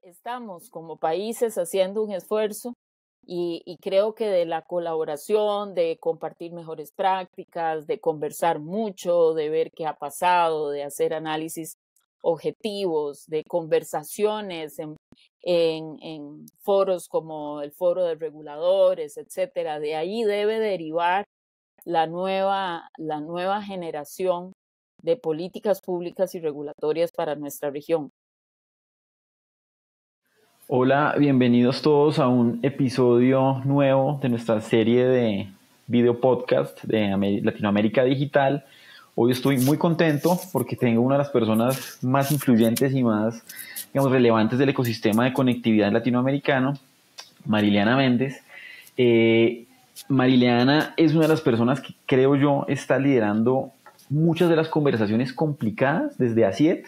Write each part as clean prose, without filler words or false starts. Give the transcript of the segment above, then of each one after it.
estamos como países haciendo un esfuerzo y creo que de la colaboración, de compartir mejores prácticas, de conversar mucho, de ver qué ha pasado, de hacer análisis objetivos, de conversaciones en foros como el foro de reguladores, etcétera. De ahí debe derivar la nueva generación de políticas públicas y regulatorias para nuestra región. Hola, bienvenidos todos a un episodio nuevo de nuestra serie de video podcast de Latinoamérica Digital. Hoy estoy muy contento porque tengo una de las personas más influyentes y más, relevantes del ecosistema de conectividad latinoamericano, Mariliana Méndez. Mariliana es una de las personas que creo yo está liderando muchas de las conversaciones complicadas desde ACIET.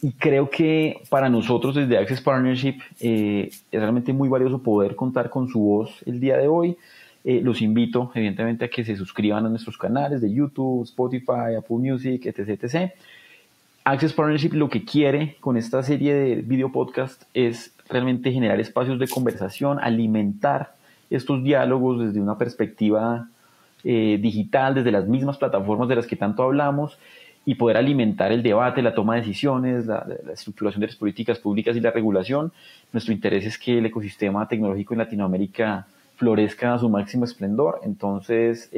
Y creo que para nosotros desde Access Partnership es realmente muy valioso poder contar con su voz el día de hoy. Los invito evidentemente a que se suscriban a nuestros canales de YouTube, Spotify, Apple Music, etc, etc. Access Partnership lo que quiere con esta serie de video podcast es realmente generar espacios de conversación, alimentar estos diálogos desde una perspectiva digital, desde las mismas plataformas de las que tanto hablamos, y poder alimentar el debate, la toma de decisiones, la estructuración de las políticas públicas y la regulación. Nuestro interés es que el ecosistema tecnológico en Latinoamérica florezca a su máximo esplendor. Entonces,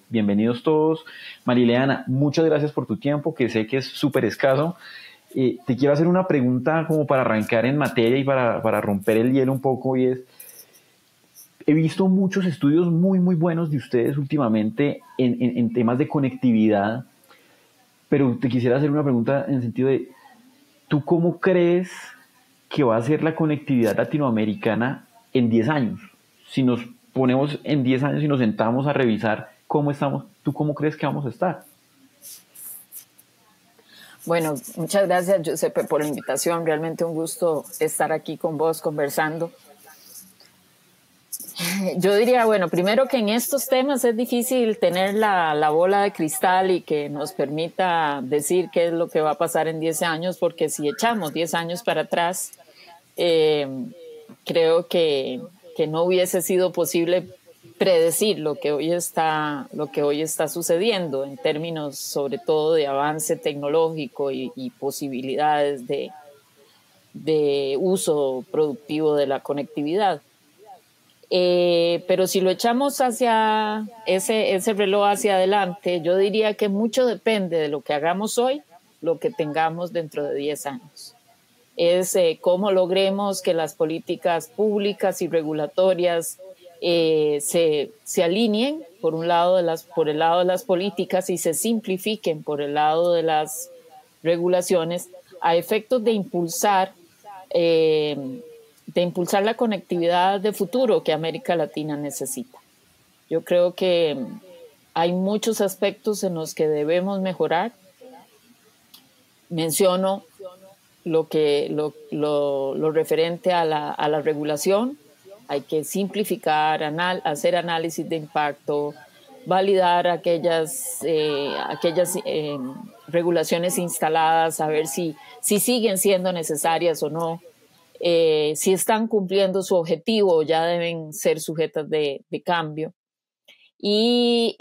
bienvenidos todos. Mariliana, muchas gracias por tu tiempo, que sé que es súper escaso. Te quiero hacer una pregunta como para arrancar en materia y para romper el hielo un poco, y es, he visto muchos estudios muy, muy buenos de ustedes últimamente en temas de conectividad, pero te quisiera hacer una pregunta en el sentido de, ¿tú cómo crees que va a ser la conectividad latinoamericana en 10 años? Si nos ponemos en 10 años y nos sentamos a revisar cómo estamos, ¿tú cómo crees que vamos a estar? Bueno, muchas gracias, Giuseppe, por la invitación. Realmente un gusto estar aquí con vos conversando. Yo diría, bueno, primero que en estos temas es difícil tener la bola de cristal y que nos permita decir qué es lo que va a pasar en 10 años, porque si echamos 10 años para atrás, creo que no hubiese sido posible predecir lo que hoy está sucediendo en términos sobre todo de avance tecnológico y posibilidades de uso productivo de la conectividad. Pero si lo echamos hacia ese reloj hacia adelante, yo diría que mucho depende de lo que hagamos hoy, lo que tengamos dentro de 10 años. Es cómo logremos que las políticas públicas y regulatorias se alineen por el lado de las políticas y se simplifiquen por el lado de las regulaciones a efectos de impulsar la conectividad de futuro que América Latina necesita. Yo creo que hay muchos aspectos en los que debemos mejorar. Menciono lo referente a la regulación. Hay que simplificar, hacer análisis de impacto, validar aquellas regulaciones instaladas, a ver si siguen siendo necesarias o no. Si están cumpliendo su objetivo, ya deben ser sujetas de cambio. Y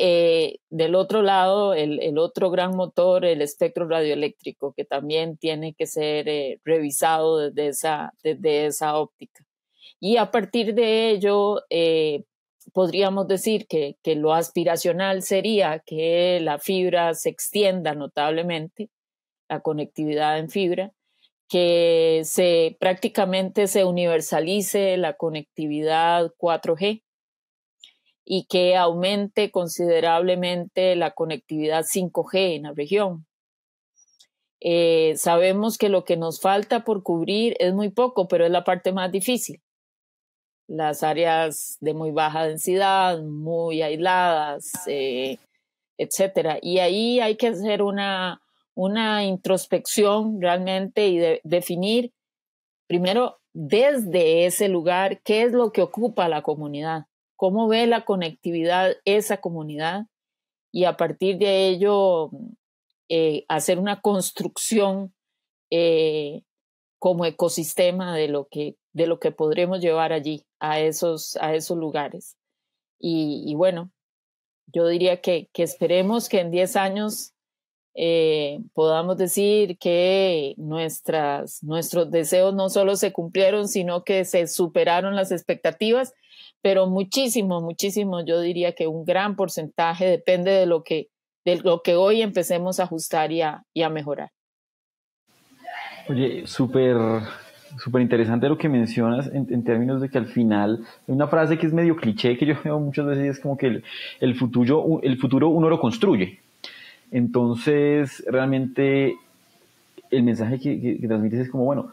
del otro lado, el otro gran motor, el espectro radioeléctrico, que también tiene que ser revisado desde esa óptica. Y a partir de ello, podríamos decir que lo aspiracional sería que la fibra se extienda notablemente, la conectividad en fibra, que prácticamente se universalice la conectividad 4G y que aumente considerablemente la conectividad 5G en la región. Sabemos que lo que nos falta por cubrir es muy poco, pero es la parte más difícil. Las áreas de muy baja densidad, muy aisladas, etcétera. Y ahí hay que hacer una introspección realmente y definir primero desde ese lugar qué es lo que ocupa la comunidad, cómo ve la conectividad esa comunidad, y a partir de ello hacer una construcción como ecosistema de lo que podremos llevar allí, a esos lugares. Y bueno, yo diría que esperemos que en 10 años podamos decir que nuestros deseos no solo se cumplieron, sino que se superaron las expectativas, pero muchísimo, yo diría que un gran porcentaje depende de lo que hoy empecemos a ajustar y a mejorar. Oye, súper interesante lo que mencionas en términos de que al final hay una frase que es medio cliché que yo veo muchas veces y es como que el futuro uno lo construye. Entonces, realmente el mensaje que transmites es como, bueno,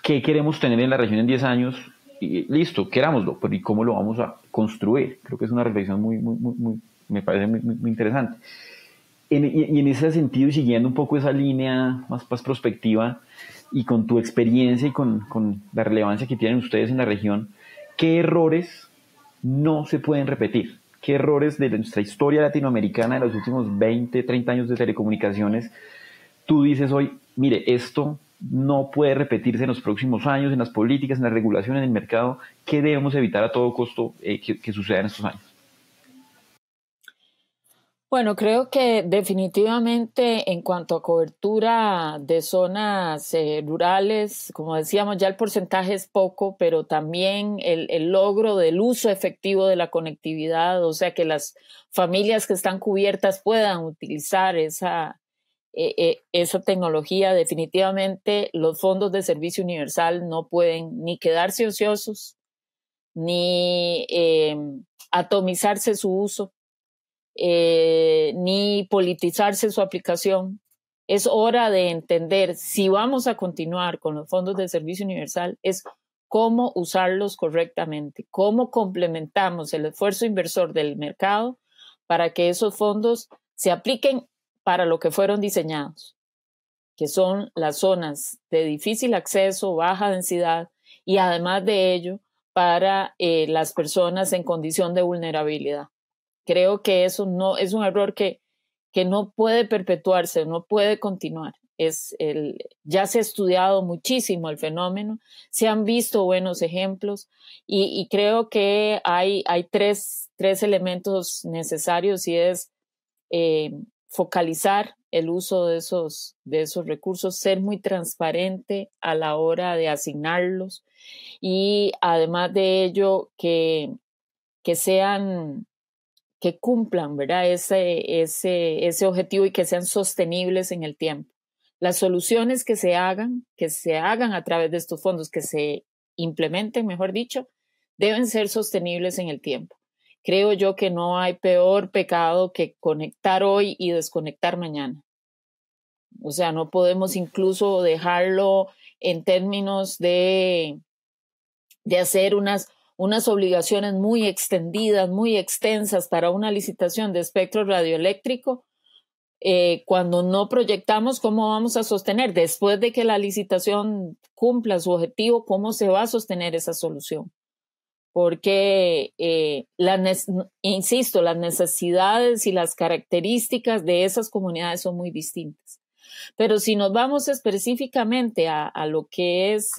¿qué queremos tener en la región en 10 años? Y listo, querámoslo, pero ¿y cómo lo vamos a construir? Creo que es una reflexión me parece muy interesante. Y en ese sentido, y siguiendo un poco esa línea más prospectiva, y con tu experiencia y con la relevancia que tienen ustedes en la región, ¿qué errores no se pueden repetir? ¿Qué errores de nuestra historia latinoamericana de los últimos 20, 30 años de telecomunicaciones tú dices hoy, mire, esto no puede repetirse en los próximos años, en las políticas, en la regulación, en el mercado? ¿Qué debemos evitar a todo costo que suceda en estos años? Bueno, creo que definitivamente en cuanto a cobertura de zonas rurales, como decíamos, ya el porcentaje es poco, pero también el logro del uso efectivo de la conectividad, o sea, que las familias que están cubiertas puedan utilizar esa tecnología. Definitivamente los fondos de servicio universal no pueden ni quedarse ociosos, ni atomizarse su uso. Ni politizarse su aplicación. Es hora de entender, si vamos a continuar con los fondos de servicio universal, es cómo usarlos correctamente, cómo complementamos el esfuerzo inversor del mercado para que esos fondos se apliquen para lo que fueron diseñados, que son las zonas de difícil acceso, baja densidad, y además de ello, para las personas en condición de vulnerabilidad. Creo que eso no es un error que no puede perpetuarse, no puede continuar. Ya se ha estudiado muchísimo el fenómeno, se han visto buenos ejemplos y creo que hay tres elementos necesarios, y es focalizar el uso de esos recursos, ser muy transparente a la hora de asignarlos, y además de ello que cumplan, ¿verdad? ese objetivo, y que sean sostenibles en el tiempo. Las soluciones que se hagan a través de estos fondos, que se implementen, mejor dicho, deben ser sostenibles en el tiempo. Creo yo que no hay peor pecado que conectar hoy y desconectar mañana. O sea, no podemos incluso dejarlo en términos de hacer unas obligaciones muy extendidas, muy extensas para una licitación de espectro radioeléctrico, cuando no proyectamos cómo vamos a sostener, después de que la licitación cumpla su objetivo, cómo se va a sostener esa solución. Porque, insisto, las necesidades y las características de esas comunidades son muy distintas. Pero si nos vamos específicamente a lo que es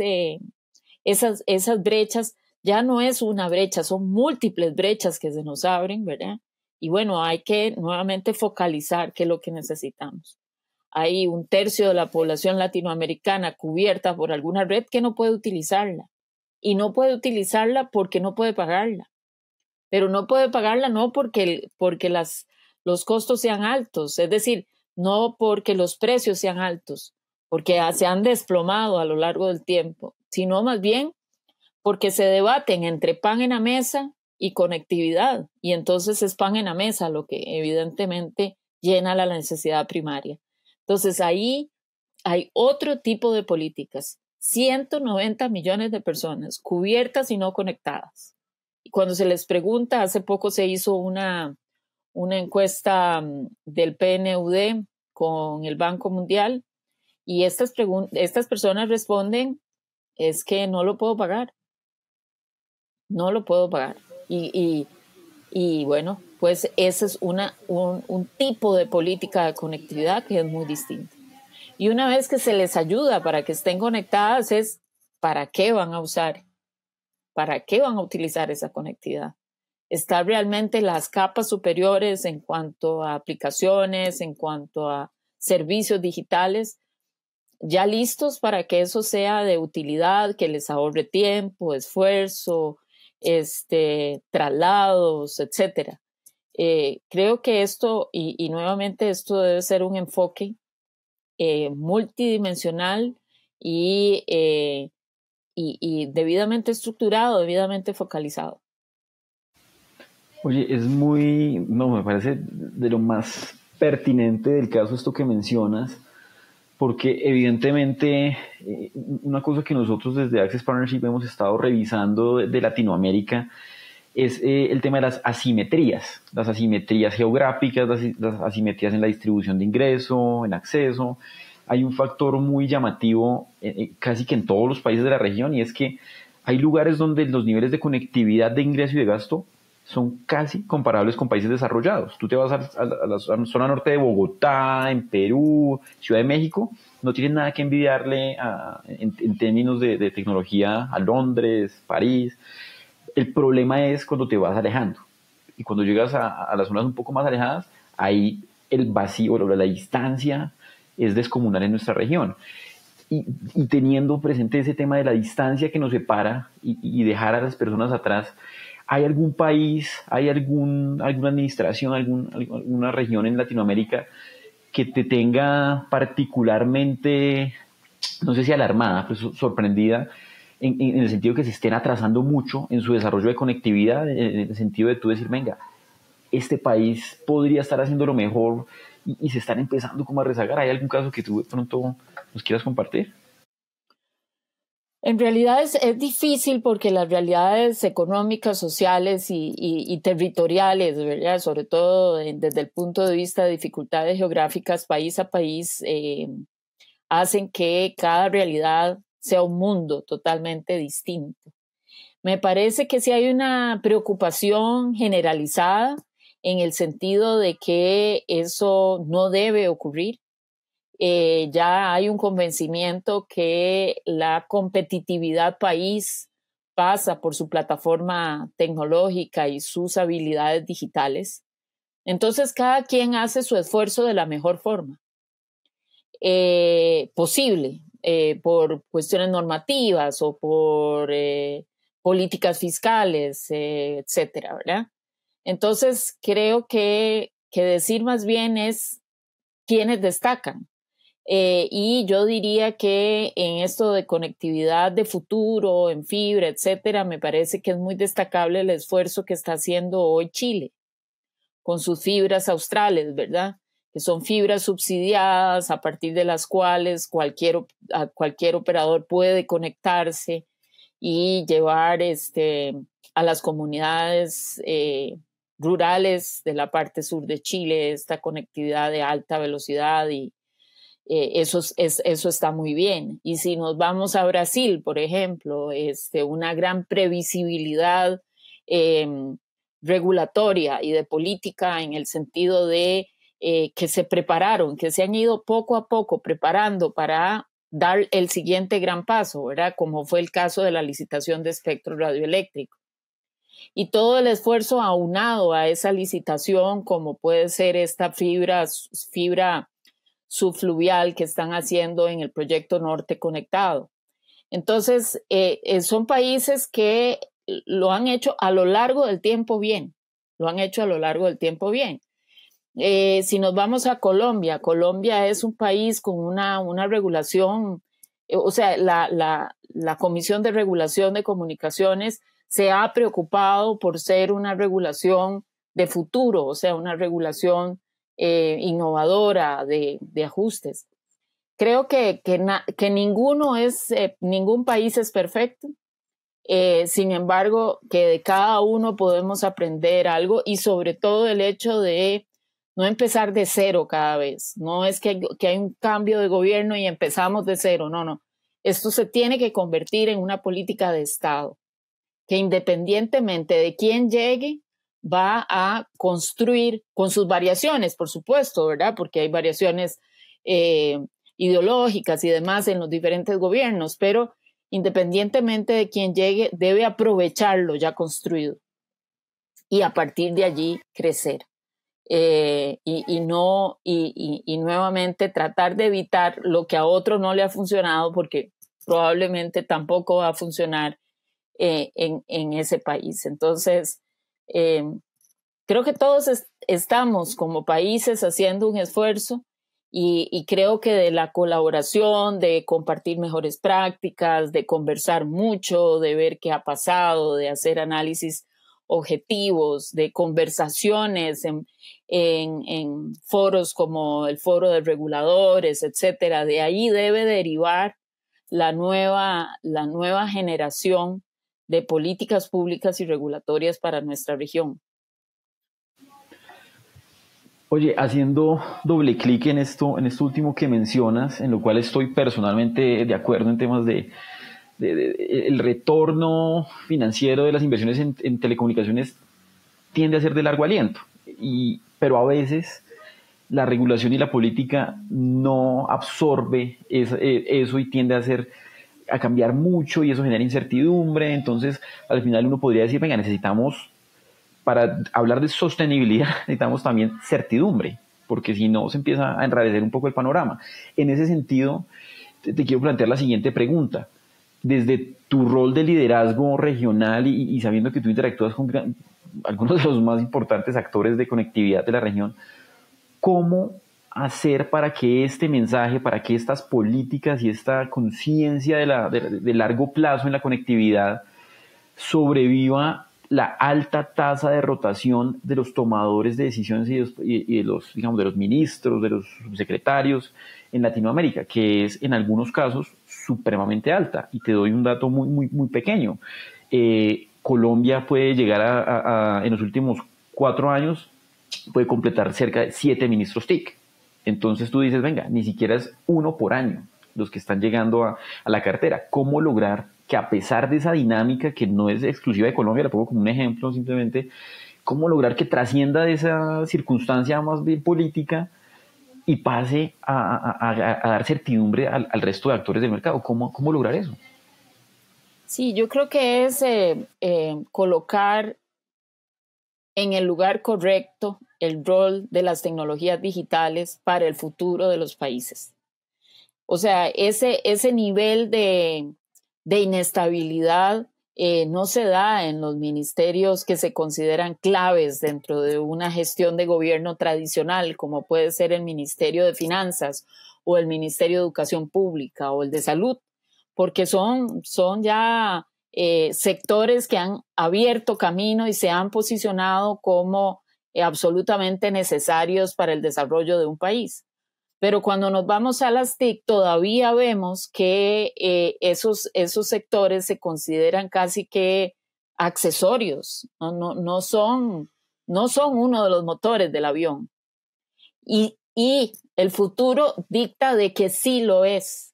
esas brechas, ya no es una brecha, son múltiples brechas que se nos abren, ¿verdad? Y bueno, hay que nuevamente focalizar qué es lo que necesitamos. Hay 1/3 de la población latinoamericana cubierta por alguna red que no puede utilizarla. Y no puede utilizarla porque no puede pagarla. Pero no puede pagarla no porque los costos sean altos, es decir, no porque los precios sean altos, porque se han desplomado a lo largo del tiempo, sino más bien porque se debaten entre pan en la mesa y conectividad, y entonces es pan en la mesa lo que evidentemente llena la necesidad primaria. Entonces ahí hay otro tipo de políticas, 190 millones de personas cubiertas y no conectadas. Y cuando se les pregunta, hace poco se hizo una encuesta del PNUD con el Banco Mundial, y estas personas responden, es que no lo puedo pagar. No lo puedo pagar. Y bueno, pues ese es un tipo de política de conectividad que es muy distinto. Y una vez que se les ayuda para que estén conectadas es ¿para qué van a usar? ¿Para qué van a utilizar esa conectividad? ¿Están realmente las capas superiores en cuanto a aplicaciones, en cuanto a servicios digitales, ya listos para que eso sea de utilidad, que les ahorre tiempo, esfuerzo, traslados, etcétera? Creo que esto, y nuevamente esto debe ser un enfoque multidimensional y debidamente estructurado, debidamente focalizado. Oye, me parece de lo más pertinente del caso esto que mencionas, porque evidentemente una cosa que nosotros desde Access Partnership hemos estado revisando de Latinoamérica es el tema de las asimetrías geográficas, las asimetrías en la distribución de ingreso, en acceso. Hay un factor muy llamativo casi que en todos los países de la región, y es que hay lugares donde los niveles de conectividad de ingreso y de gasto son casi comparables con países desarrollados. Tú te vas a la zona norte de Bogotá, en Perú, Ciudad de México, no tienen nada que envidiarle en términos de tecnología a Londres, París. El problema es cuando te vas alejando. Y cuando llegas a las zonas un poco más alejadas, ahí el vacío, la distancia es descomunal en nuestra región. Y teniendo presente ese tema de la distancia que nos separa y dejar a las personas atrás, ¿hay algún país, alguna administración, alguna región en Latinoamérica que te tenga particularmente, no sé si alarmada, pues sorprendida, en el sentido que se estén atrasando mucho en su desarrollo de conectividad, en el sentido de tú decir, venga, este país podría estar haciendo lo mejor y se están empezando como a rezagar? ¿Hay algún caso que tú de pronto nos quieras compartir? En realidad es difícil porque las realidades económicas, sociales y territoriales, ¿verdad? Sobre todo desde el punto de vista de dificultades geográficas país a país, hacen que cada realidad sea un mundo totalmente distinto. Me parece que sí hay una preocupación generalizada en el sentido de que eso no debe ocurrir. Ya hay un convencimiento que la competitividad país pasa por su plataforma tecnológica y sus habilidades digitales. Entonces, cada quien hace su esfuerzo de la mejor forma posible, por cuestiones normativas o por políticas fiscales, etcétera, ¿verdad? Entonces, creo que decir más bien es quiénes destacan. Y yo diría que en esto de conectividad de futuro, en fibra, etcétera, me parece que es muy destacable el esfuerzo que está haciendo hoy Chile con sus fibras australes, ¿verdad? Que son fibras subsidiadas a partir de las cuales cualquier operador puede conectarse y llevar a las comunidades rurales de la parte sur de Chile esta conectividad de alta velocidad y eso está muy bien. Y si nos vamos a Brasil, por ejemplo, una gran previsibilidad regulatoria y de política en el sentido de que se prepararon, que se han ido poco a poco preparando para dar el siguiente gran paso, ¿verdad? Como fue el caso de la licitación de espectro radioeléctrico. Y todo el esfuerzo aunado a esa licitación, como puede ser esta fibra subfluvial que están haciendo en el proyecto Norte Conectado. Entonces, son países que lo han hecho a lo largo del tiempo bien, si nos vamos a Colombia, Colombia es un país con una regulación, o sea, la Comisión de Regulación de Comunicaciones se ha preocupado por ser una regulación de futuro, o sea, una regulación innovadora de ajustes. Creo que ningún país es perfecto. Sin embargo, que de cada uno podemos aprender algo y sobre todo el hecho de no empezar de cero cada vez. No es que hay un cambio de gobierno y empezamos de cero, no. Esto se tiene que convertir en una política de Estado que independientemente de quién llegue, va a construir con sus variaciones, por supuesto, ¿verdad? Porque hay variaciones ideológicas y demás en los diferentes gobiernos, pero independientemente de quién llegue, debe aprovechar lo ya construido y a partir de allí crecer. Y nuevamente tratar de evitar lo que a otro no le ha funcionado, porque probablemente tampoco va a funcionar en ese país. Entonces, creo que todos estamos como países haciendo un esfuerzo y creo que de la colaboración, de compartir mejores prácticas, de conversar mucho, de ver qué ha pasado, de hacer análisis objetivos, de conversaciones en foros como el foro de reguladores, etcétera. De ahí debe derivar la nueva generación de políticas públicas y regulatorias para nuestra región. Oye, haciendo doble clic en esto último que mencionas, en lo cual estoy personalmente de acuerdo en temas de el retorno financiero de las inversiones en telecomunicaciones tiende a ser de largo aliento, pero a veces la regulación y la política no absorbe eso y tiende a cambiar mucho y eso genera incertidumbre. Entonces, al final uno podría decir, venga, para hablar de sostenibilidad, necesitamos también certidumbre, porque si no se empieza a enrarecer un poco el panorama. En ese sentido, te quiero plantear la siguiente pregunta. Desde tu rol de liderazgo regional y sabiendo que tú interactúas con algunos de los más importantes actores de conectividad de la región, ¿cómo hacer para que este mensaje, para que estas políticas y esta conciencia de largo plazo en la conectividad sobreviva la alta tasa de rotación de los tomadores de decisiones y de los, digamos, de los ministros, de los secretarios en Latinoamérica, que es en algunos casos supremamente alta? Y te doy un dato muy pequeño. Colombia puede llegar en los últimos 4 años, puede completar cerca de 7 ministros TIC. Entonces tú dices, venga, ni siquiera es 1 por año los que están llegando a la cartera. ¿Cómo lograr que, a pesar de esa dinámica que no es exclusiva de Colombia, la pongo como un ejemplo simplemente, cómo lograr que trascienda de esa circunstancia más bien política y pase a dar certidumbre al resto de actores del mercado? ¿Cómo lograr eso? Sí, yo creo que es colocar en el lugar correcto el rol de las tecnologías digitales para el futuro de los países. O sea, ese nivel de inestabilidad no se da en los ministerios que se consideran claves dentro de una gestión de gobierno tradicional, como puede ser el Ministerio de Finanzas o el Ministerio de Educación Pública o el de Salud, porque son ya sectores que han abierto camino y se han posicionado como absolutamente necesarios para el desarrollo de un país. Pero cuando nos vamos a las TIC, todavía vemos que esos sectores se consideran casi que accesorios, no son uno de los motores del avión. Y el futuro dicta de que sí lo es.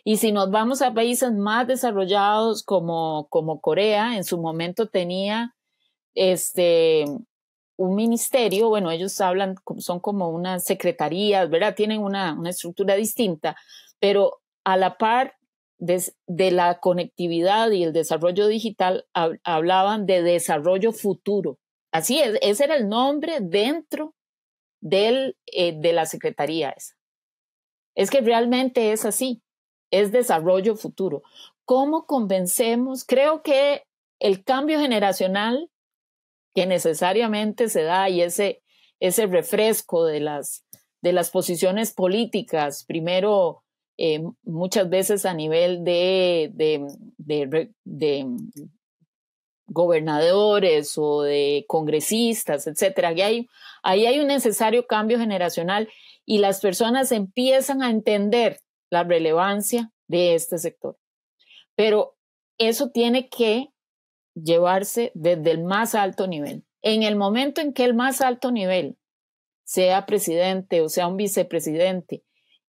Y si nos vamos a países más desarrollados como Corea, en su momento tenía un ministerio, bueno, ellos son como unas secretarías, ¿verdad? Tienen una estructura distinta, pero a la par de la conectividad y el desarrollo digital hablaban de desarrollo futuro. Así es, ese era el nombre dentro de la secretaría esa. Es que realmente es así, es desarrollo futuro. ¿Cómo convencemos? Creo que el cambio generacional que necesariamente se da y ese refresco de las posiciones políticas, primero muchas veces a nivel de gobernadores o de congresistas, etcétera. Ahí hay un necesario cambio generacional y las personas empiezan a entender la relevancia de este sector. Pero eso tiene que llevarse desde el más alto nivel. En el momento en que el más alto nivel, sea presidente o sea un vicepresidente,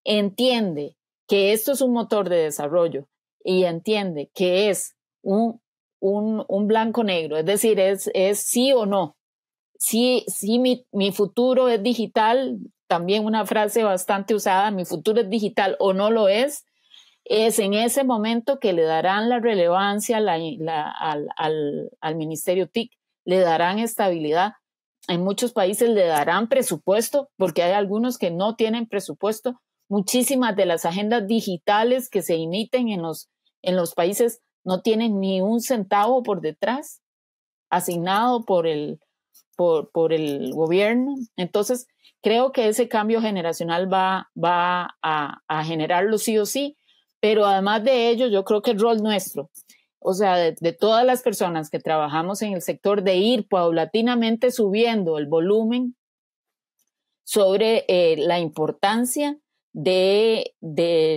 entiende que esto es un motor de desarrollo y entiende que es un blanco-negro, es decir, es sí o no. Si mi futuro es digital, también una frase bastante usada, mi futuro es digital o no lo es en ese momento que le darán la relevancia al Ministerio TIC, le darán estabilidad. En muchos países le darán presupuesto, porque hay algunos que no tienen presupuesto. Muchísimas de las agendas digitales que se emiten en los países no tienen ni un centavo por detrás, asignado por el gobierno. Entonces, creo que ese cambio generacional va a generarlo sí o sí, pero además de ello, yo creo que el rol nuestro, o sea, de todas las personas que trabajamos en el sector, de ir paulatinamente subiendo el volumen sobre la importancia de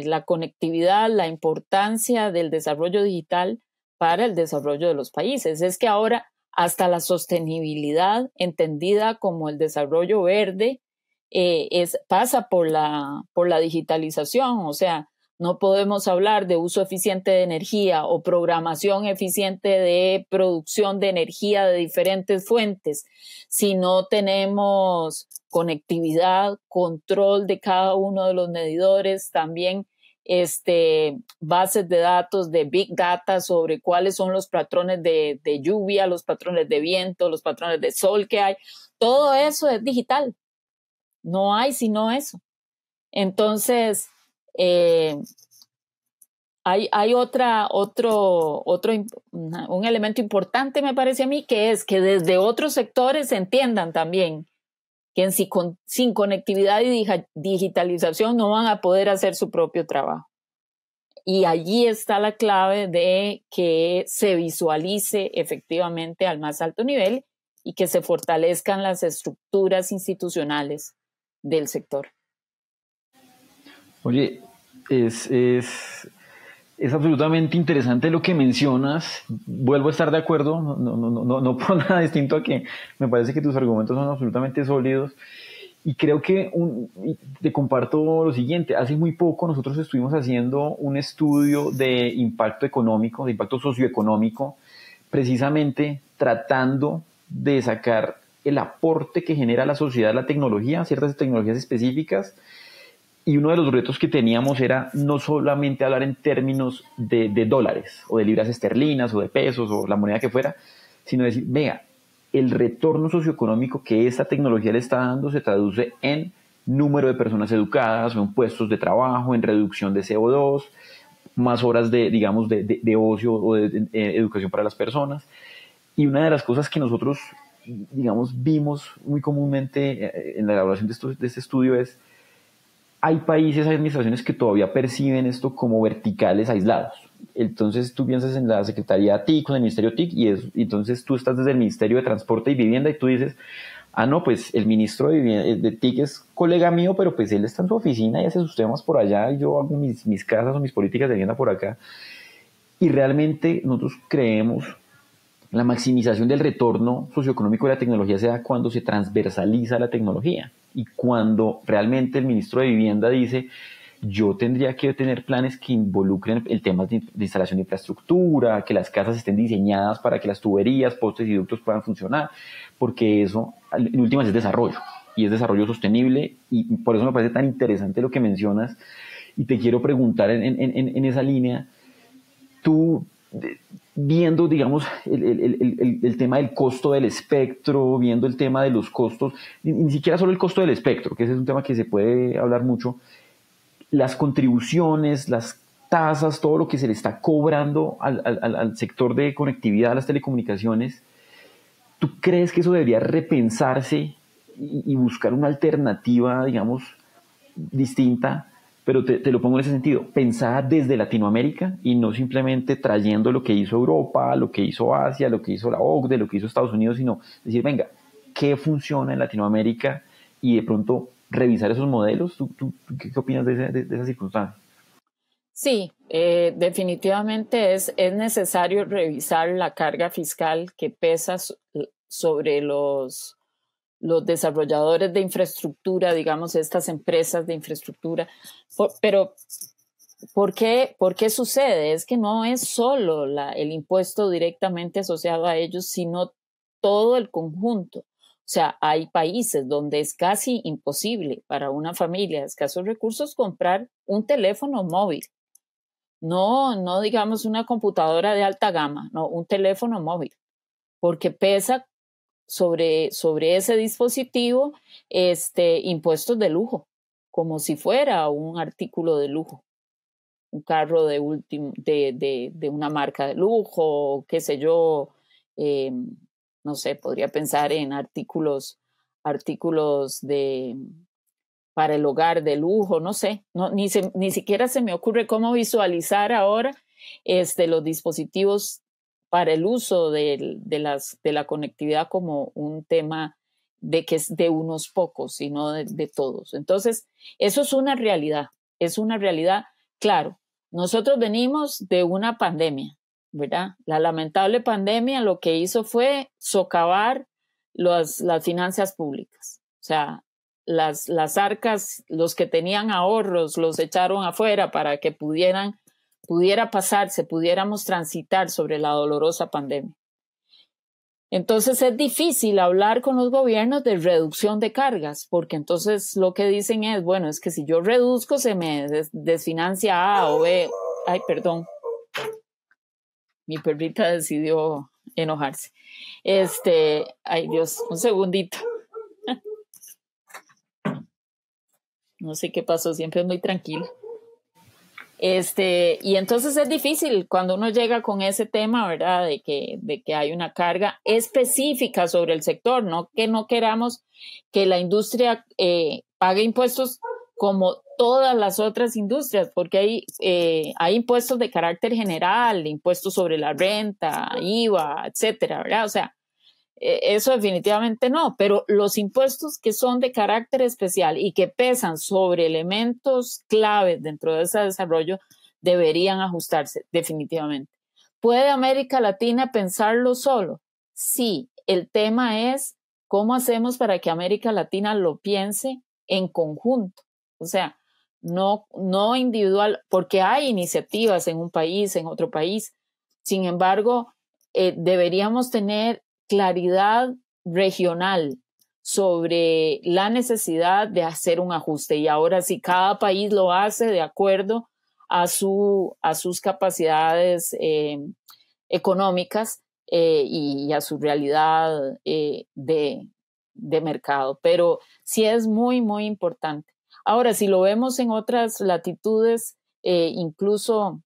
la conectividad, la importancia del desarrollo digital para el desarrollo de los países. Es que ahora hasta la sostenibilidad, entendida como el desarrollo verde, pasa por la digitalización. O sea, no podemos hablar de uso eficiente de energía o programación eficiente de producción de energía de diferentes fuentes si no tenemos conectividad, control de cada uno de los medidores, también bases de datos de Big Data sobre cuáles son los patrones de lluvia, los patrones de viento, los patrones de sol que hay. Todo eso es digital. No hay sino eso. Entonces, hay un elemento importante, me parece a mí, que es que desde otros sectores se entiendan también que sin conectividad y digitalización no van a poder hacer su propio trabajo. Y allí está la clave de que se visualice efectivamente al más alto nivel y que se fortalezcan las estructuras institucionales del sector. Oye, es absolutamente interesante lo que mencionas. Vuelvo a estar de acuerdo, no por nada distinto a que me parece que tus argumentos son absolutamente sólidos. Y creo que te comparto lo siguiente. Hace muy poco nosotros estuvimos haciendo un estudio de impacto económico, de impacto socioeconómico, precisamente tratando de sacar el aporte que genera a la sociedad la tecnología, ciertas tecnologías específicas. Y uno de los retos que teníamos era no solamente hablar en términos de dólares o de libras esterlinas o de pesos o la moneda que fuera, sino decir, vea, el retorno socioeconómico que esta tecnología le está dando se traduce en número de personas educadas, en puestos de trabajo, en reducción de CO2, más horas de ocio o de educación para las personas. Y una de las cosas que nosotros, vimos muy comúnmente en la elaboración de este estudio es hay países, hay administraciones que todavía perciben esto como verticales aislados. Entonces tú piensas en la Secretaría TIC, en el Ministerio TIC, y entonces tú estás desde el Ministerio de Transporte y Vivienda y tú dices, no, pues el ministro de TIC es colega mío, pero pues él está en su oficina y hace sus temas por allá y yo hago mis casas o mis políticas de vivienda por acá. Y realmente nosotros creemos la maximización del retorno socioeconómico de la tecnología se da cuando se transversaliza la tecnología y cuando realmente el ministro de Vivienda dice yo tendría que tener planes que involucren el tema de instalación de infraestructura, que las casas estén diseñadas para que las tuberías, postes y ductos puedan funcionar, porque eso en últimas es desarrollo y es desarrollo sostenible y por eso me parece tan interesante lo que mencionas y te quiero preguntar en esa línea, tú viendo, digamos, el tema del costo del espectro, viendo el tema de los costos, ni siquiera solo el costo del espectro, que ese es un tema que se puede hablar mucho, las contribuciones, las tasas, todo lo que se le está cobrando al sector de conectividad, a las telecomunicaciones, ¿tú crees que eso debería repensarse y buscar una alternativa, digamos, distinta? Pero te lo pongo en ese sentido, pensada desde Latinoamérica y no simplemente trayendo lo que hizo Europa, lo que hizo Asia, lo que hizo la OCDE, lo que hizo Estados Unidos, sino decir, venga, ¿qué funciona en Latinoamérica? Y de pronto revisar esos modelos. ¿Tú qué opinas de esa circunstancia? Sí, definitivamente es necesario revisar la carga fiscal que pesa sobre los desarrolladores de infraestructura, digamos, estas empresas de infraestructura. Pero, ¿por qué sucede? Es que no es solo el impuesto directamente asociado a ellos, sino todo el conjunto. O sea, hay países donde es casi imposible para una familia de escasos recursos comprar un teléfono móvil. No digamos una computadora de alta gama, no, un teléfono móvil, porque pesa sobre ese dispositivo impuestos de lujo, como si fuera un artículo de lujo, un carro de una marca de lujo, qué sé yo, no sé, podría pensar en artículos para el hogar de lujo, no sé, ni siquiera se me ocurre cómo visualizar ahora los dispositivos para el uso de la conectividad como un tema de que es de unos pocos y no de todos. Entonces, eso es una realidad, claro. Nosotros venimos de una pandemia, ¿verdad? La lamentable pandemia lo que hizo fue socavar las finanzas públicas. O sea, las arcas, los que tenían ahorros, los echaron afuera para que pudiera pasarse, pudiéramos transitar sobre la dolorosa pandemia. Entonces es difícil hablar con los gobiernos de reducción de cargas, porque entonces lo que dicen es, bueno, es que si yo reduzco se me desfinancia A o B. Ay, perdón. Mi perrita decidió enojarse. Ay Dios, un segundito. No sé qué pasó, siempre es muy tranquilo. Y entonces es difícil cuando uno llega con ese tema, ¿verdad? De que hay una carga específica sobre el sector, no que no queramos que la industria pague impuestos como todas las otras industrias, porque hay impuestos de carácter general, impuestos sobre la renta, IVA, etcétera, ¿verdad? O sea, eso definitivamente no, pero los impuestos que son de carácter especial y que pesan sobre elementos claves dentro de ese desarrollo deberían ajustarse definitivamente. ¿Puede América Latina pensarlo solo? Sí, el tema es cómo hacemos para que América Latina lo piense en conjunto, o sea, no individual, porque hay iniciativas en un país, en otro país. Sin embargo, deberíamos tener claridad regional sobre la necesidad de hacer un ajuste, y ahora sí cada país lo hace de acuerdo a sus capacidades económicas y a su realidad de mercado, pero sí es muy, muy importante. Ahora, si lo vemos en otras latitudes, incluso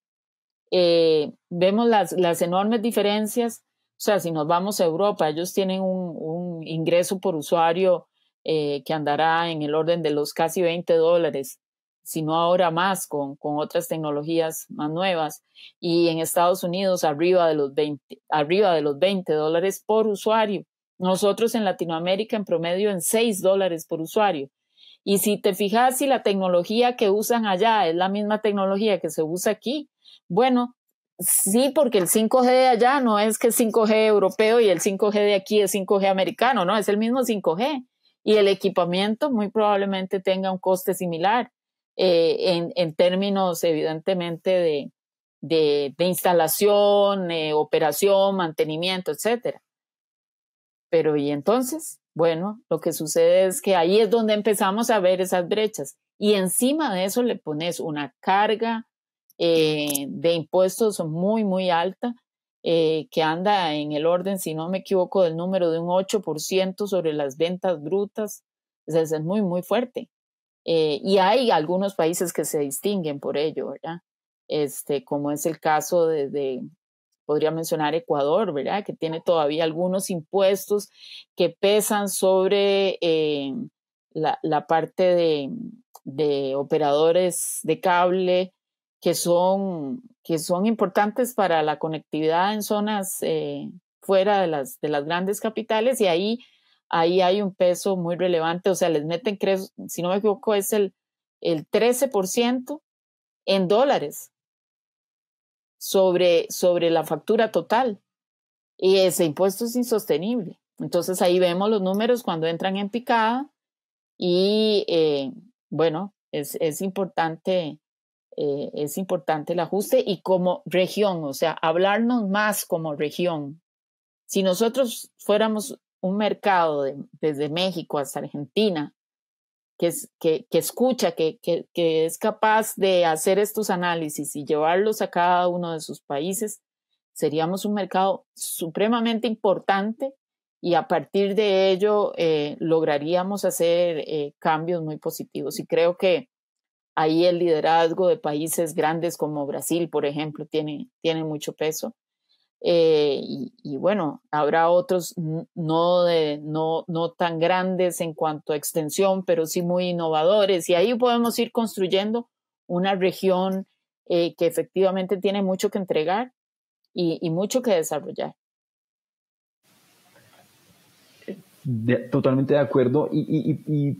vemos las enormes diferencias. O sea, si nos vamos a Europa, ellos tienen un ingreso por usuario que andará en el orden de los casi $20, si no ahora más con otras tecnologías más nuevas. Y en Estados Unidos arriba de los $20 por usuario. Nosotros en Latinoamérica en promedio en $6 por usuario. Y si te fijas si la tecnología que usan allá es la misma tecnología que se usa aquí, bueno, sí, porque el 5G de allá no es que es 5G europeo y el 5G de aquí es 5G americano, no, es el mismo 5G. Y el equipamiento muy probablemente tenga un coste similar en términos evidentemente de instalación, operación, mantenimiento, etcétera. Pero ¿y entonces? Bueno, lo que sucede es que ahí es donde empezamos a ver esas brechas, y encima de eso le pones una carga de impuestos muy, muy alta, que anda en el orden, si no me equivoco, del número de un 8% sobre las ventas brutas. Entonces es muy, muy fuerte. Y hay algunos países que se distinguen por ello, ¿verdad? Como es el caso podría mencionar Ecuador, ¿verdad? Que tiene todavía algunos impuestos que pesan sobre la parte de operadores de cable que son importantes para la conectividad en zonas fuera de las grandes capitales, y ahí hay un peso muy relevante. O sea, les meten, creo, si no me equivoco, es el 13% en dólares sobre la factura total, y ese impuesto es insostenible. Entonces ahí vemos los números cuando entran en picada, y bueno, es importante el ajuste, y como región, o sea, hablarnos más como región. Si nosotros fuéramos un mercado desde México hasta Argentina que escucha, que es capaz de hacer estos análisis y llevarlos a cada uno de sus países, seríamos un mercado supremamente importante y a partir de ello lograríamos hacer cambios muy positivos. Y creo que ahí el liderazgo de países grandes como Brasil, por ejemplo, tiene mucho peso. Y bueno, habrá otros no tan grandes en cuanto a extensión, pero sí muy innovadores. Y ahí podemos ir construyendo una región que efectivamente tiene mucho que entregar y mucho que desarrollar. Totalmente de acuerdo y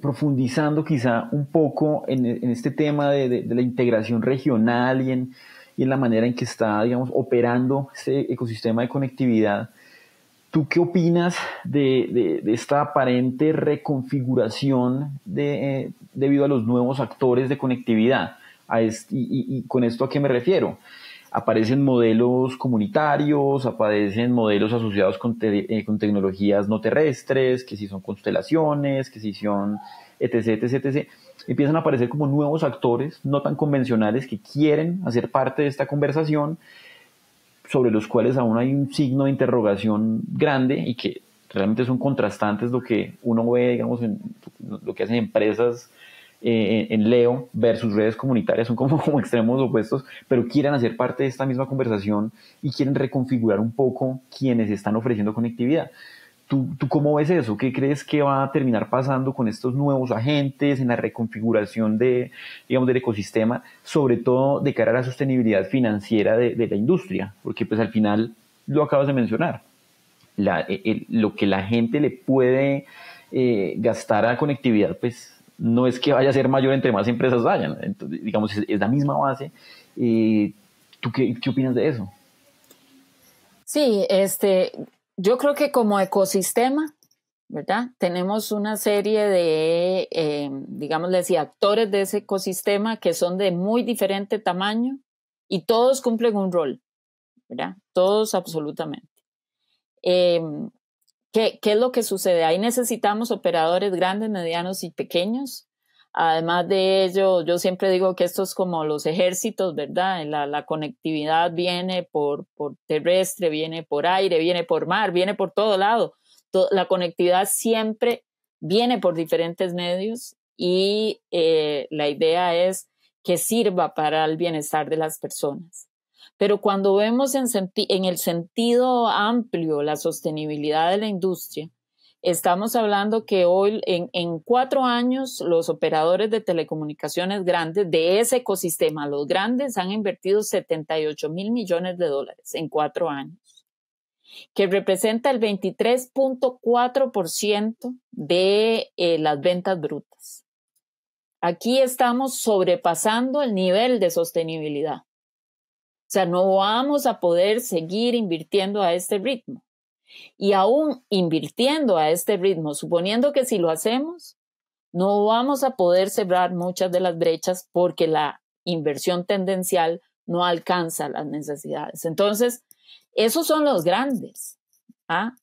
profundizando quizá un poco en este tema de la integración regional y en la manera en que está, digamos, operando este ecosistema de conectividad. ¿Tú qué opinas de esta aparente reconfiguración debido a los nuevos actores de conectividad? Y con esto, ¿a qué me refiero? Aparecen modelos comunitarios, aparecen modelos asociados con tecnologías no terrestres, que si son constelaciones, que si son etc, etc, etc. Empiezan a aparecer como nuevos actores no tan convencionales que quieren hacer parte de esta conversación, sobre los cuales aún hay un signo de interrogación grande y que realmente son contrastantes lo que uno ve, digamos, en lo que hacen empresas en Leo versus redes comunitarias, son como extremos opuestos, pero quieren hacer parte de esta misma conversación y quieren reconfigurar un poco quienes están ofreciendo conectividad. ¿Tú cómo ves eso? ¿Qué crees que va a terminar pasando con estos nuevos agentes en la reconfiguración digamos, del ecosistema, sobre todo de cara a la sostenibilidad financiera de la industria? Porque pues al final lo acabas de mencionar. Lo que la gente le puede gastar a conectividad, pues no es que vaya a ser mayor entre más empresas vayan. Entonces, digamos, es la misma base. ¿Tú qué opinas de eso? Sí, yo creo que como ecosistema, ¿verdad? Tenemos una serie de, digamos, actores de ese ecosistema que son de muy diferente tamaño y todos cumplen un rol, ¿verdad? Todos absolutamente. ¿Qué es lo que sucede? Ahí necesitamos operadores grandes, medianos y pequeños. Además de ello, yo siempre digo que esto es como los ejércitos, ¿verdad? La conectividad viene por terrestre, viene por aire, viene por mar, viene por todo lado. La conectividad siempre viene por diferentes medios y la idea es que sirva para el bienestar de las personas. Pero cuando vemos en el sentido amplio la sostenibilidad de la industria, estamos hablando que hoy, en 4 años, los operadores de telecomunicaciones grandes de ese ecosistema, los grandes, han invertido 78,000 millones de dólares en 4 años, que representa el 23.4% de las ventas brutas. Aquí estamos sobrepasando el nivel de sostenibilidad. O sea, no vamos a poder seguir invirtiendo a este ritmo. Y aún invirtiendo a este ritmo, suponiendo que si lo hacemos, no vamos a poder cerrar muchas de las brechas porque la inversión tendencial no alcanza las necesidades. Entonces, esos son los grandes.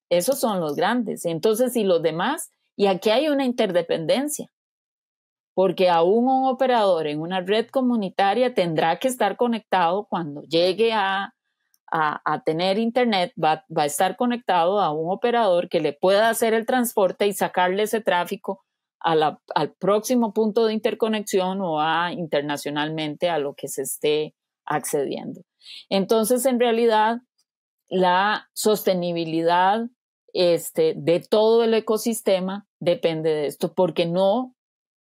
Esos son los grandes. Entonces, y los demás, y aquí hay una interdependencia. Porque aún un operador en una red comunitaria tendrá que estar conectado cuando llegue a tener internet, va a estar conectado a un operador que le pueda hacer el transporte y sacarle ese tráfico al próximo punto de interconexión o internacionalmente a lo que se esté accediendo. Entonces, en realidad, la sostenibilidad de todo el ecosistema depende de esto, porque no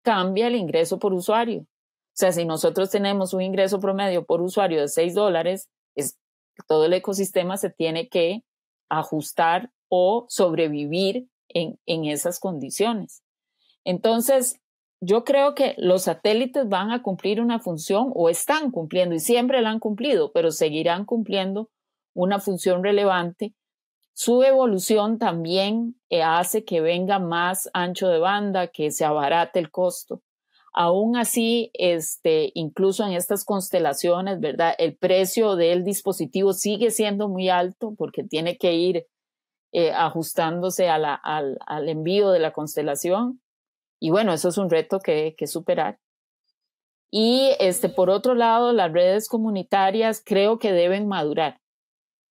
cambia el ingreso por usuario. O sea, si nosotros tenemos un ingreso promedio por usuario de $6, todo el ecosistema se tiene que ajustar o sobrevivir en esas condiciones. Entonces, yo creo que los satélites van a cumplir una función o están cumpliendo y siempre la han cumplido, pero seguirán cumpliendo una función relevante. Su evolución también hace que venga más ancho de banda, que se abarate el costo. Aún así, incluso en estas constelaciones, ¿verdad? El precio del dispositivo sigue siendo muy alto porque tiene que ir ajustándose al envío de la constelación. Y bueno, eso es un reto que superar. Y por otro lado, las redes comunitarias creo que deben madurar.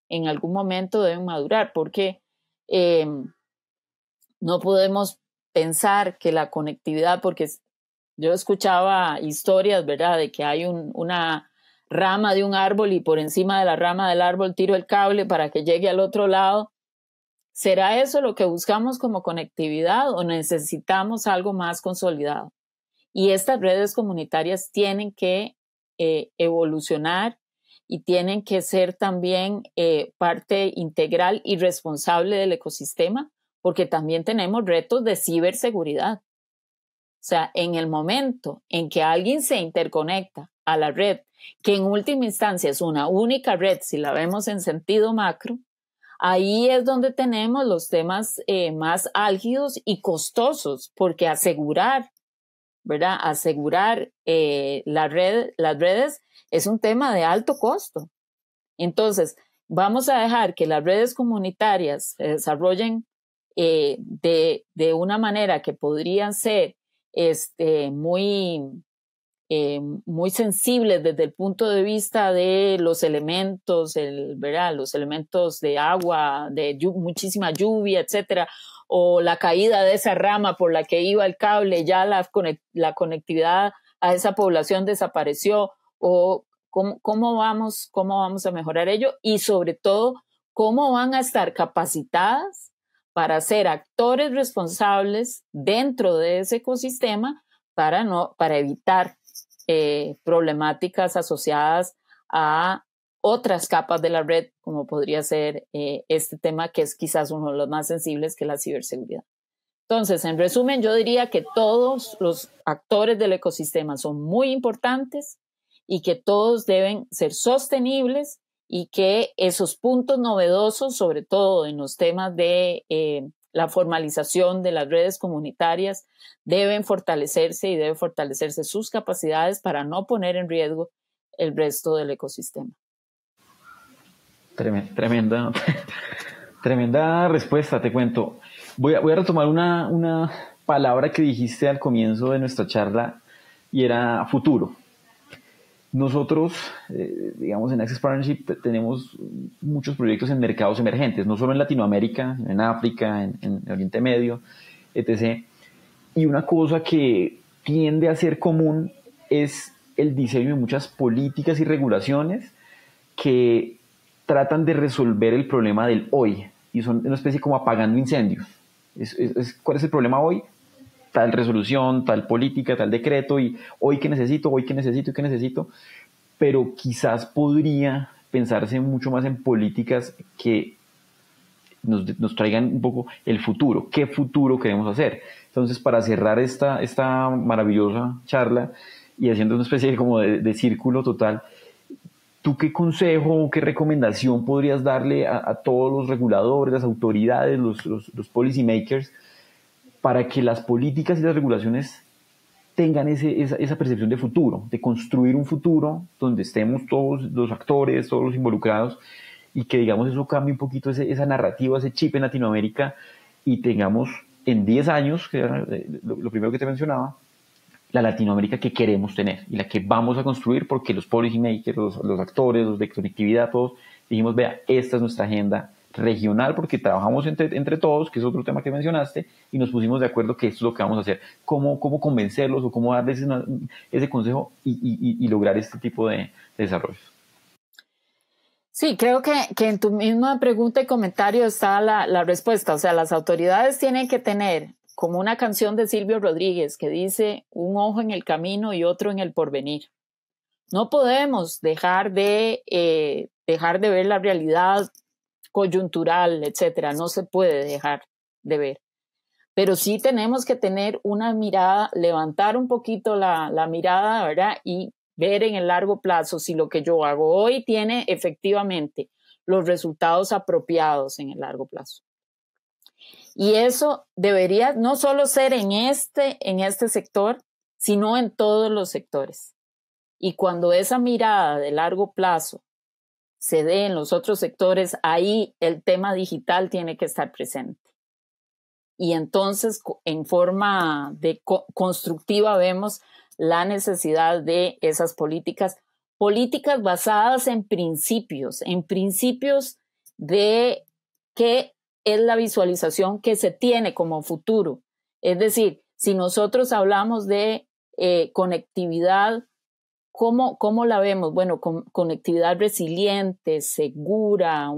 En algún momento deben madurar, porque no podemos pensar que la conectividad, porque yo escuchaba historias, ¿verdad?, de que hay una rama de un árbol y por encima de la rama del árbol tiro el cable para que llegue al otro lado. ¿Será eso lo que buscamos como conectividad o necesitamos algo más consolidado? Y estas redes comunitarias tienen que evolucionar y tienen que ser también parte integral y responsable del ecosistema, porque también tenemos retos de ciberseguridad. O sea, en el momento en que alguien se interconecta a la red, que en última instancia es una única red, si la vemos en sentido macro, ahí es donde tenemos los temas más álgidos y costosos, porque asegurar, ¿verdad? Asegurar las redes es un tema de alto costo. Entonces, vamos a dejar que las redes comunitarias se desarrollen de una manera que podrían ser muy sensibles desde el punto de vista de los elementos, ¿verdad? Los elementos de agua, de muchísima lluvia, etcétera, o la caída de esa rama por la que iba el cable, ya la conectividad a esa población desapareció, o cómo vamos a mejorar ello, y sobre todo, cómo van a estar capacitadas para ser actores responsables dentro de ese ecosistema para evitar problemáticas asociadas a otras capas de la red, como podría ser este tema que es quizás uno de los más sensibles, que es la ciberseguridad. Entonces, en resumen, yo diría que todos los actores del ecosistema son muy importantes y que todos deben ser sostenibles, y que esos puntos novedosos, sobre todo en los temas de la formalización de las redes comunitarias, deben fortalecerse y deben fortalecerse sus capacidades para no poner en riesgo el resto del ecosistema. Tremenda respuesta, te cuento. Voy a retomar una palabra que dijiste al comienzo de nuestra charla, y era futuro. Nosotros, digamos, en Access Partnership tenemos muchos proyectos en mercados emergentes, no solo en Latinoamérica, en África, en Oriente Medio, etc. Y una cosa que tiende a ser común es el diseño de muchas políticas y regulaciones que tratan de resolver el problema del hoy, y son una especie como apagando incendios. ¿Cuál es el problema hoy? Tal resolución, tal política, tal decreto, y hoy qué necesito, pero quizás podría pensarse mucho más en políticas que nos traigan un poco el futuro. ¿Qué futuro queremos hacer? Entonces, para cerrar esta maravillosa charla y haciendo una especie como de círculo total, ¿tú qué consejo o qué recomendación podrías darle a todos los reguladores, las autoridades, los policy makers, para que las políticas y las regulaciones tengan esa percepción de futuro, de construir un futuro donde estemos todos los actores, todos los involucrados, y que, digamos, eso cambie un poquito esa narrativa, ese chip en Latinoamérica, y tengamos en 10 años, que era lo primero que te mencionaba, la Latinoamérica que queremos tener y la que vamos a construir, porque los policy makers, los actores, los de conectividad, todos dijimos, vea, esta es nuestra agenda regional, porque trabajamos entre todos, que es otro tema que mencionaste, y nos pusimos de acuerdo que esto es lo que vamos a hacer. ¿Cómo convencerlos o cómo darles ese consejo y lograr este tipo de desarrollos? Sí, creo que en tu misma pregunta y comentario está la respuesta. O sea, las autoridades tienen que tener, como una canción de Silvio Rodríguez que dice, un ojo en el camino y otro en el porvenir. No podemos dejar de ver la realidad coyuntural, etcétera. No se puede dejar de ver. Pero sí tenemos que tener una mirada, levantar un poquito la mirada, ¿verdad? Y ver en el largo plazo si lo que yo hago hoy tiene efectivamente los resultados apropiados en el largo plazo. Y eso debería no solo ser en este sector, sino en todos los sectores. Y cuando esa mirada de largo plazo se dé en los otros sectores, ahí el tema digital tiene que estar presente. Y entonces, en forma constructiva, vemos la necesidad de esas políticas basadas en principios de qué es la visualización que se tiene como futuro. Es decir, si nosotros hablamos de conectividad, ¿cómo la vemos? Bueno, conectividad resiliente, segura,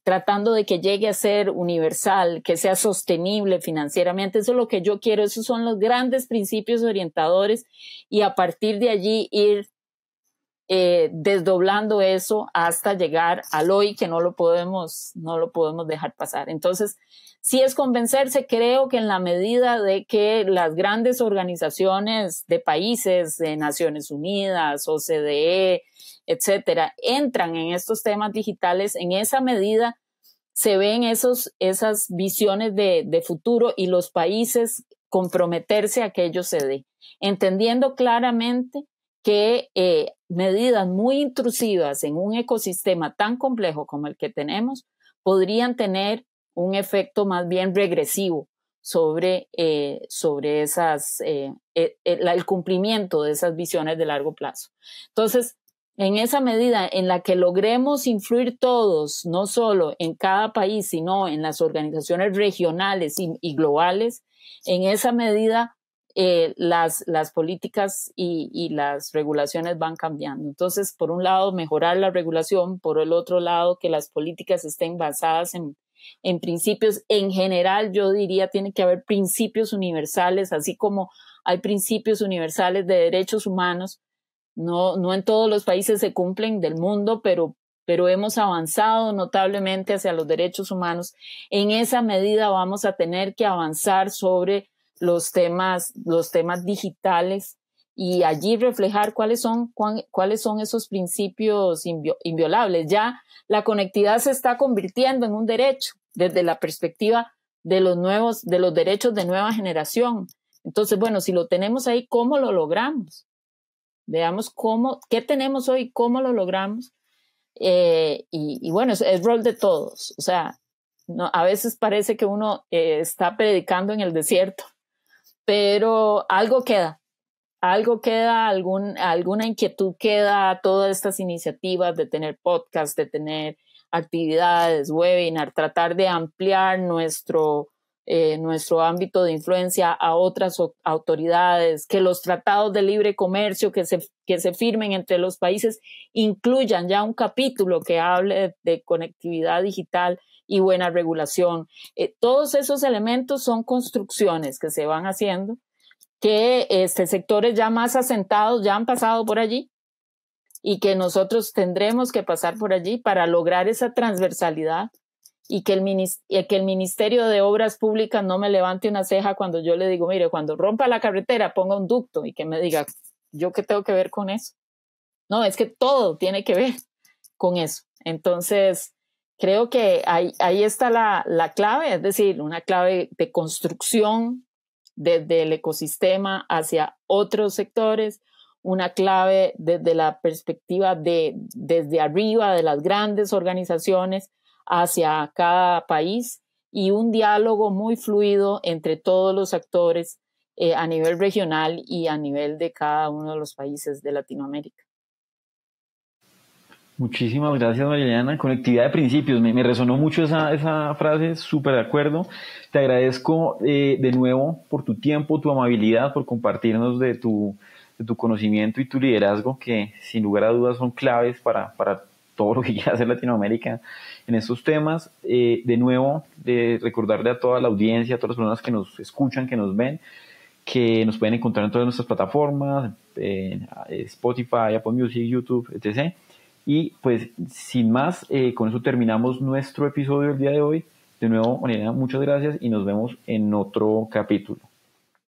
tratando de que llegue a ser universal, que sea sostenible financieramente. Eso es lo que yo quiero, esos son los grandes principios orientadores, y a partir de allí ir desdoblando eso hasta llegar al hoy, que no lo podemos dejar pasar. Entonces, sí es convencerse. Creo que en la medida de que las grandes organizaciones de países, de Naciones Unidas, OCDE, etcétera, entran en estos temas digitales, en esa medida se ven esas visiones de futuro, y los países comprometerse a que ello se dé, entendiendo claramente que medidas muy intrusivas en un ecosistema tan complejo como el que tenemos podrían tener un efecto más bien regresivo sobre el cumplimiento de esas visiones de largo plazo. Entonces, en esa medida en la que logremos influir todos, no solo en cada país, sino en las organizaciones regionales y globales, en esa medida las políticas y las regulaciones van cambiando. Entonces, por un lado, mejorar la regulación, por el otro lado, que las políticas estén basadas en principios. En general, yo diría, tiene que haber principios universales, así como hay principios universales de derechos humanos. No en todos los países se cumplen del mundo, pero hemos avanzado notablemente hacia los derechos humanos. En esa medida vamos a tener que avanzar sobre los temas digitales, y allí reflejar cuáles son esos principios inviolables. Ya la conectividad se está convirtiendo en un derecho desde la perspectiva de los derechos de nueva generación. Entonces, bueno, si lo tenemos ahí, ¿cómo lo logramos? Veamos qué tenemos hoy, cómo lo logramos. Y bueno, es rol de todos. O sea, a veces parece que uno está predicando en el desierto, pero algo queda, alguna inquietud queda. Todas estas iniciativas de tener podcast, de tener actividades, webinar, tratar de ampliar nuestro ámbito de influencia a otras autoridades, que los tratados de libre comercio que se firmen entre los países incluyan ya un capítulo que hable de conectividad digital y buena regulación. Todos esos elementos son construcciones que se van haciendo, que sectores ya más asentados ya han pasado por allí, y que nosotros tendremos que pasar por allí para lograr esa transversalidad, y que el Ministerio de Obras Públicas no me levante una ceja cuando yo le digo, mire, cuando rompa la carretera ponga un ducto, y que me diga, ¿yo qué tengo que ver con eso? No, es que todo tiene que ver con eso. Entonces, creo que ahí está la clave, es decir, una clave de construcción desde el ecosistema hacia otros sectores, una clave desde la perspectiva desde arriba de las grandes organizaciones hacia cada país, y un diálogo muy fluido entre todos los actores a nivel regional y a nivel de cada uno de los países de Latinoamérica. Muchísimas gracias, Marielena. Conectividad de principios, me resonó mucho esa frase, súper de acuerdo. Te agradezco de nuevo por tu tiempo, tu amabilidad, por compartirnos de tu conocimiento y tu liderazgo, que sin lugar a dudas son claves para todo lo que quiera hacer Latinoamérica en estos temas. De nuevo, recordarle a toda la audiencia, a todas las personas que nos escuchan, que nos ven, que nos pueden encontrar en todas nuestras plataformas, Spotify, Apple Music, YouTube, etc. Y pues sin más, con eso terminamos nuestro episodio del día de hoy. De nuevo, Marielena, muchas gracias y nos vemos en otro capítulo.